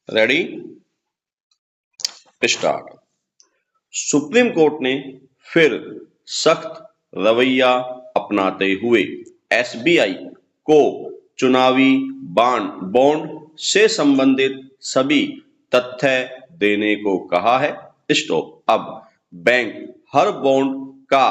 Ready, start. Supreme court ने फिर सख्त रवैया अपनाते हुए एसबीआई को चुनावी बॉन्ड से संबंधित सभी तथ्य देने को कहा है। स्टॉप। अब बैंक हर बॉन्ड का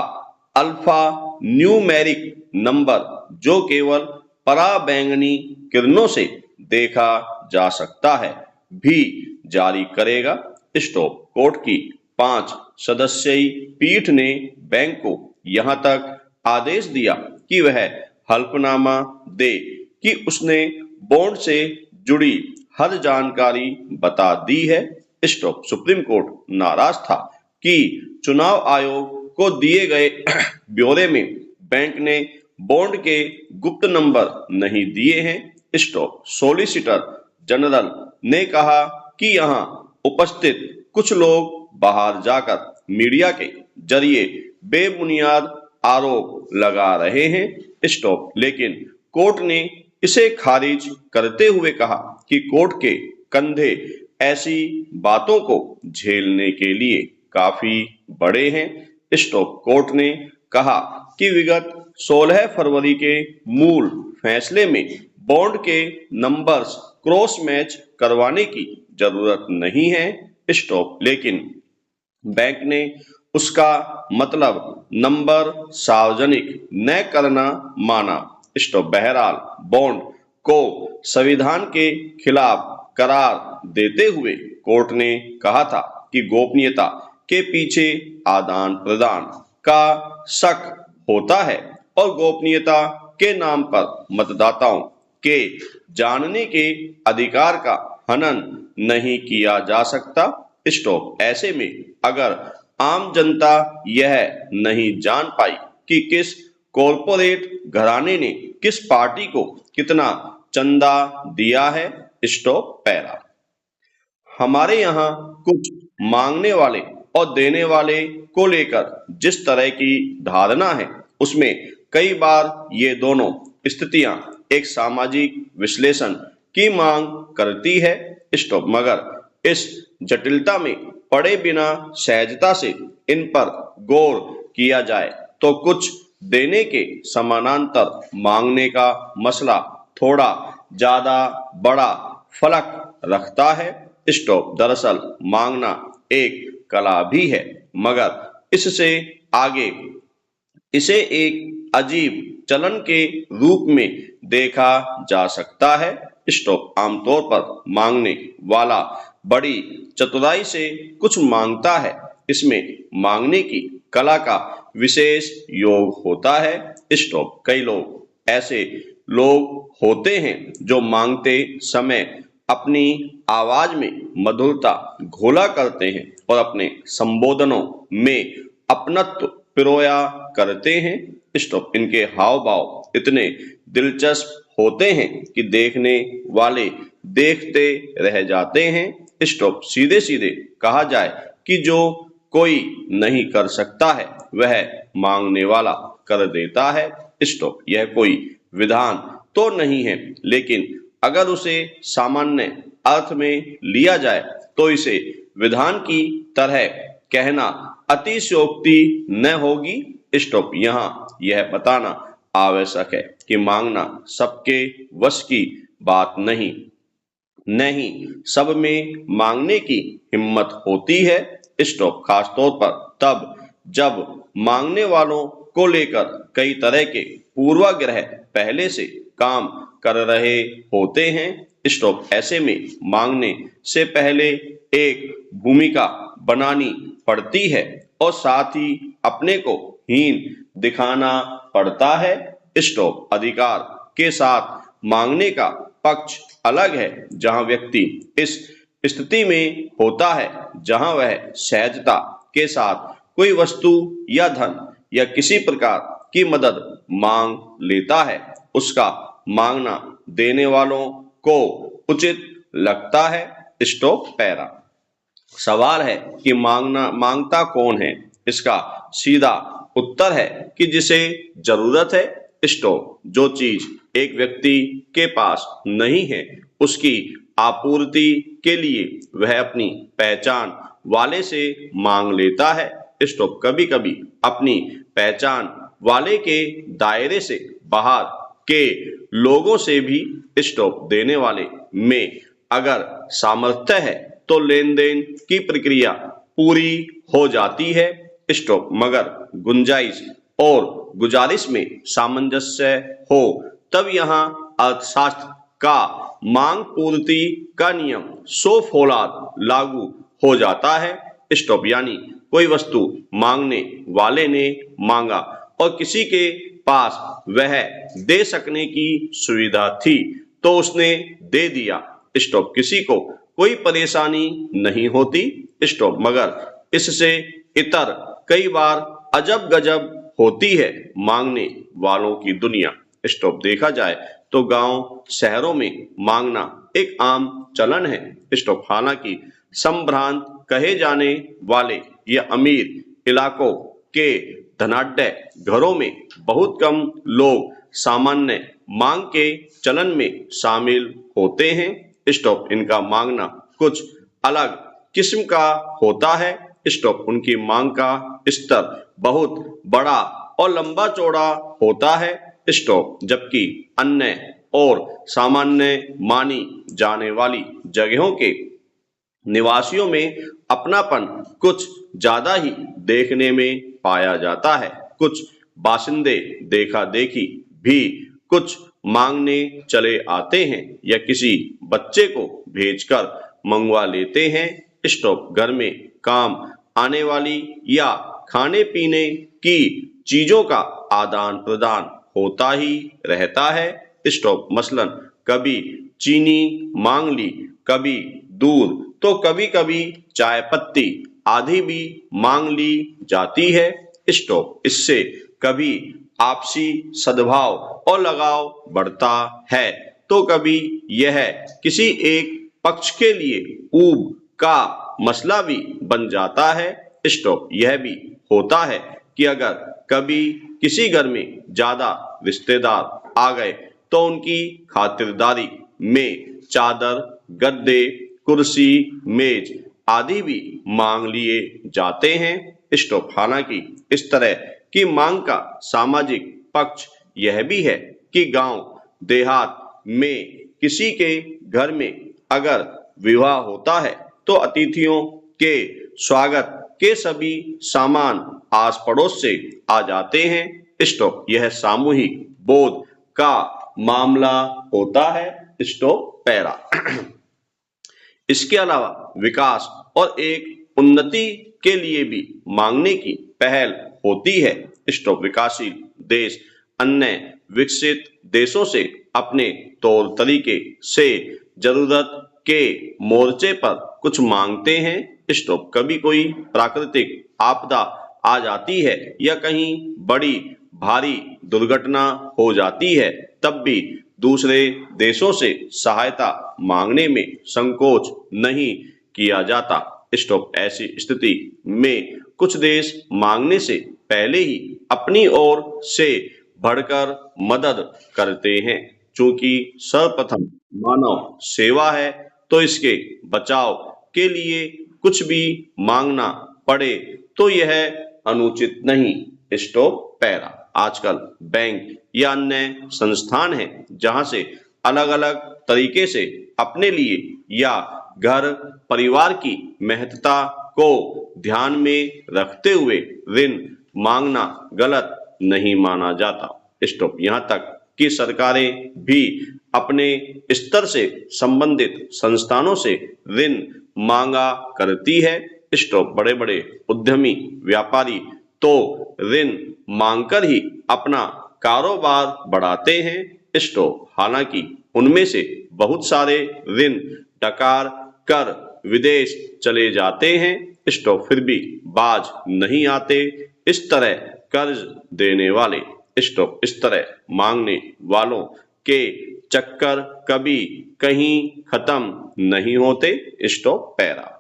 अल्फा न्यूमेरिक नंबर, जो केवल पराबैंगनी किरणों से देखा जा सकता है, भी जारी करेगा। स्टॉप। कोर्ट की 5 सदस्यीय पीठ ने बैंक को यहां तक आदेश दिया कि वह हल्फनामा दे कि उसने बॉन्ड से जुड़ी हर जानकारी बता दी है। स्टॉप। सुप्रीम कोर्ट नाराज था कि चुनाव आयोग को दिए गए ब्यौरे में बैंक ने बॉन्ड के गुप्त नंबर नहीं दिए हैं। स्टॉप। सॉलिसिटर जनरल ने कहा कि यहां उपस्थित कुछ लोग बाहर जाकर मीडिया के जरिए बेबुनियाद आरोप लगा रहे हैं। स्टॉप। लेकिन कोर्ट ने इसे खारिज करते हुए कहा कि कोर्ट के कंधे ऐसी बातों को झेलने के लिए काफी बड़े हैं। स्टॉप। कोर्ट ने कहा कि विगत 16 फरवरी के मूल फैसले में बॉन्ड के नंबर्स क्रॉस मैच करवाने की जरूरत नहीं है। स्टॉप। लेकिन बैंक ने उसका मतलब नंबर सार्वजनिक न करना माना। स्टॉप। बहरहाल बॉन्ड को संविधान के खिलाफ करार देते हुए कोर्ट ने कहा था कि गोपनीयता के पीछे आदान प्रदान का शक होता है और गोपनीयता के नाम पर मतदाताओं के जानने के अधिकार का हनन नहीं किया जा सकता। स्टॉप। ऐसे में अगर आम जनता यह नहीं जान पाई कि किस कॉरपोरेट घराने ने किस पार्टी को कितना चंदा दिया है। स्टॉप। पैरा। हमारे यहाँ कुछ मांगने वाले और देने वाले को लेकर जिस तरह की धारणा है, उसमें कई बार ये दोनों स्थितियां एक सामाजिक विश्लेषण की मांग करती है। स्टॉप। मगर इस जटिलता में पड़े बिना सहजता से इन पर गौर किया जाए तो कुछ देने के समानांतर मांगने का मसला थोड़ा ज्यादा बड़ा फलक रखता है। स्टॉप। दरअसल मांगना एक कला भी है, मगर इससे आगे इसे एक अजीब चलन के रूप में देखा जा सकता है। स्टॉप। आमतौर पर मांगने वाला बड़ी चतुराई से कुछ मांगता है। इसमें मांगने की कला का विशेष योग होता है। स्टॉप। कई लोग ऐसे लोग होते हैं जो मांगते समय अपनी आवाज में मधुरता घोला करते हैं और अपने संबोधनों में अपनत्व पिरोया करते हैं। स्टॉप। इनके हाव भाव इतने दिलचस्प होते हैं कि देखने वाले देखते रह जाते हैं। स्टॉप। सीधे सीधे कहा जाए कि जो कोई नहीं कर सकता है वह मांगने वाला कर देता है। स्टॉप। यह कोई विधान तो नहीं है, लेकिन अगर उसे सामान्य अर्थ में लिया जाए तो इसे विधान की तरह कहना अतिशयोक्ति न होगी। स्टॉप। यहाँ यह बताना आवश्यक है कि मांगना सबके वश की बात नहीं, सब में मांगने की हिम्मत होती है। स्टॉप। खासतौर पर तब जब मांगने वालों को लेकर कई तरह के पूर्वाग्रह पहले से काम कर रहे होते हैं। स्टॉप। ऐसे में मांगने से पहले एक भूमिका बनानी पड़ती है और साथ ही अपने को हीन दिखाना पड़ता है। स्टॉप। अधिकार के साथ मांगने का पक्ष अलग है, जहां व्यक्ति इस स्थिति में होता है जहां वह सहजता के साथ कोई वस्तु या धन या किसी प्रकार की मदद मांग लेता है। उसका मांगना देने वालों को उचित लगता है। स्टॉप। पैरा। सवाल है कि मांगता कौन है। इसका सीधा उत्तर है कि जिसे जरूरत है। स्टॉप। जो चीज एक व्यक्ति के पास नहीं है, उसकी आपूर्ति के लिए वह अपनी पहचान वाले से मांग लेता है। स्टॉप। कभी कभी अपनी पहचान वाले के दायरे से बाहर के लोगों से भी स्टॉप देने वाले में अगर सामर्थ्य है तो लेन देन की प्रक्रिया पूरी हो जाती है। स्टॉप। मगर गुंजाइश और गुजारिश में सामंजस्य हो तब यहाँ अर्थशास्त्र का मांग पूर्ति का नियम सो फौलाद लागू हो जाता है। स्टॉप। यानी कोई वस्तु मांगने वाले ने मांगा और किसी के पास वह दे सकने की सुविधा थी तो उसने दे दिया। स्टॉप। किसी को कोई परेशानी नहीं होती। स्टॉप। मगर इससे इतर कई बार अजब गजब होती है मांगने वालों की दुनिया। स्टॉप। देखा जाए तो गांव शहरों में मांगना एक आम चलन है। स्टॉप। हालांकि संभ्रांत कहे जाने वाले या अमीर इलाकों के धनाढ्य घरों में बहुत कम लोग सामान्य मांग के चलन में शामिल होते हैं। स्टॉप। इनका मांगना कुछ अलग किस्म का होता है। स्टॉप। उनकी मांग का स्तर बहुत बड़ा और लंबा चौड़ा होता है। स्टॉप। जबकि अन्य और सामान्य मानी जाने वाली जगहों के निवासियों में अपनापन कुछ ज्यादा ही देखने में पाया जाता है। कुछ बाशिंदे देखा देखी भी कुछ मांगने चले आते हैं या किसी बच्चे को भेजकर मंगवा लेते हैं। स्टॉप। घर में काम आने वाली या खाने पीने की चीजों का आदान प्रदान होता ही रहता है। स्टॉप। मसलन कभी चीनी मांग ली, कभी दूध, तो कभी कभी चाय पत्ती आदि भी मांग ली जाती है। स्टॉप। इससे कभी आपसी सद्भाव और लगाव बढ़ता है तो कभी यह किसी एक पक्ष के लिए ऊब का मसला भी बन जाता है। स्टॉप। यह भी होता है कि अगर कभी किसी घर में ज्यादा रिश्तेदार आ गए तो उनकी खातिरदारी में चादर, गद्दे, कुर्सी, मेज आदि भी मांग लिए जाते हैं। स्टॉप। हालांकि इस तरह की मांग का सामाजिक पक्ष यह भी है कि गांव देहात में किसी के घर में अगर विवाह होता है तो अतिथियों के स्वागत के सभी सामान आस पड़ोस से आ जाते हैं। स्टॉप। यह सामूहिक बोध का मामला होता है। स्टॉप। पैरा। इसके अलावा विकास और एक उन्नति के लिए भी मांगने की पहल होती है। स्टॉप। विकासशील देश अन्य विकसित देशों से अपने तौर तरीके से जरूरत के मोर्चे पर कुछ मांगते हैं। स्टॉप। कभी कोई प्राकृतिक आपदा आ जाती है या कहीं बड़ी भारी दुर्घटना हो जाती है तब भी दूसरे देशों से सहायता मांगने में संकोच नहीं किया जाता। स्टॉप। ऐसी स्थिति में कुछ देश मांगने से पहले ही अपनी ओर से बढ़कर मदद करते हैं। चूंकि सर्वप्रथम मानव सेवा है तो इसके बचाव के लिए कुछ भी मांगना पड़े तो यह अनुचित नहीं। स्टॉप। पैरा। आजकल बैंक या अन्य संस्थान हैं जहां से अलग अलग तरीके से अपने लिए या घर परिवार की महत्ता को ध्यान में रखते हुए ऋण मांगना गलत नहीं माना जाता। स्टॉप। यहाँ तक कि सरकारें भी अपने स्तर से संबंधित संस्थानों से ऋण मांगा करती है। स्टॉप। बड़े बड़े उद्यमी व्यापारी तो ऋण मांगकर ही अपना कारोबार बढ़ाते हैं। स्टॉप। हालांकि उनमें से बहुत सारे ऋण डकार कर विदेश चले जाते हैं। स्टॉप। फिर भी बाज नहीं आते। इस तरह कर्ज देने वाले, स्टॉप, इस तरह मांगने वालों के चक्कर कभी कहीं खत्म नहीं होते। स्टॉप। पैरा।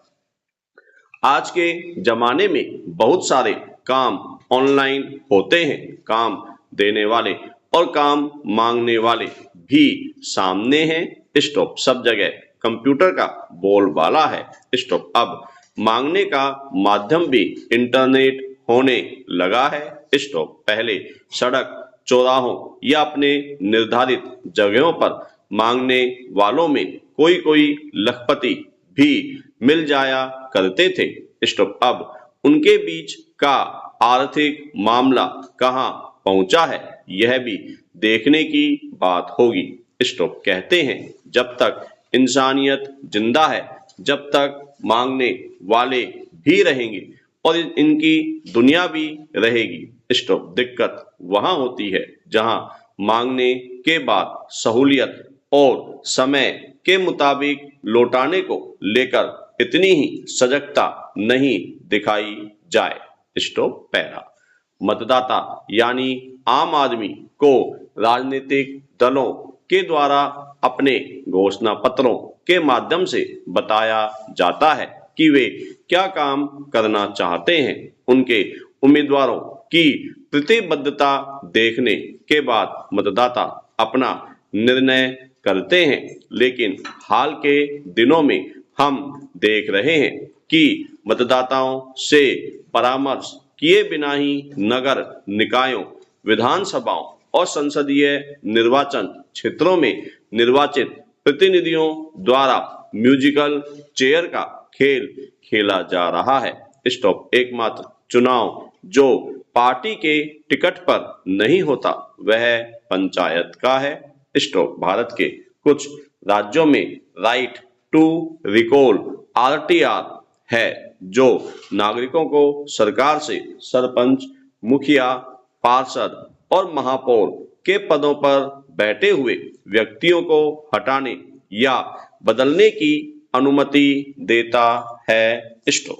आज के जमाने में बहुत सारे काम ऑनलाइन होते हैं। काम देने वाले और काम मांगने वाले भी सामने हैं। स्टॉप। सब जगह कंप्यूटर का बोलबाला है। स्टॉप। अब मांगने का माध्यम भी इंटरनेट होने लगा है। स्टॉप। पहले सड़क, चौराहों या अपने निर्धारित जगहों पर मांगने वालों में कोई कोई लखपति भी मिल जाया करते थे। स्टॉप। अब उनके बीच का आर्थिक मामला कहाँ पहुंचा है, यह भी देखने की बात होगी। स्टॉप। कहते हैं जब तक इंसानियत जिंदा है, जब तक मांगने वाले भी रहेंगे और इनकी दुनिया भी रहेगी। स्टॉप। दिक्कत वहां होती है जहां मांगने के बाद सहूलियत और समय के मुताबिक लौटाने को लेकर इतनी ही सजगता नहीं दिखाई जाए। स्टॉप। पैरा। मतदाता यानी आम आदमी को राजनीतिक दलों के द्वारा अपने घोषणा पत्रों के माध्यम से बताया जाता है कि वे क्या काम करना चाहते हैं। उनके उम्मीदवारों की प्रतिबद्धता देखने के बाद मतदाता अपना निर्णय करते हैं। लेकिन हाल के दिनों में हम देख रहे हैं कि मतदाताओं से परामर्श किए बिना ही नगर निकायों, विधानसभाओं और संसदीय निर्वाचन क्षेत्रों में निर्वाचित प्रतिनिधियों द्वारा म्यूजिकल चेयर का खेल खेला जा रहा है। स्टॉप। एकमात्र चुनाव जो पार्टी के टिकट पर नहीं होता वह पंचायत का है। स्टॉप। भारत के कुछ राज्यों में राइट टू रिकॉल RTR है, जो नागरिकों को सरकार से सरपंच, मुखिया, पार्षद और महापौर के पदों पर बैठे हुए व्यक्तियों को हटाने या बदलने की अनुमति देता है। स्टॉप।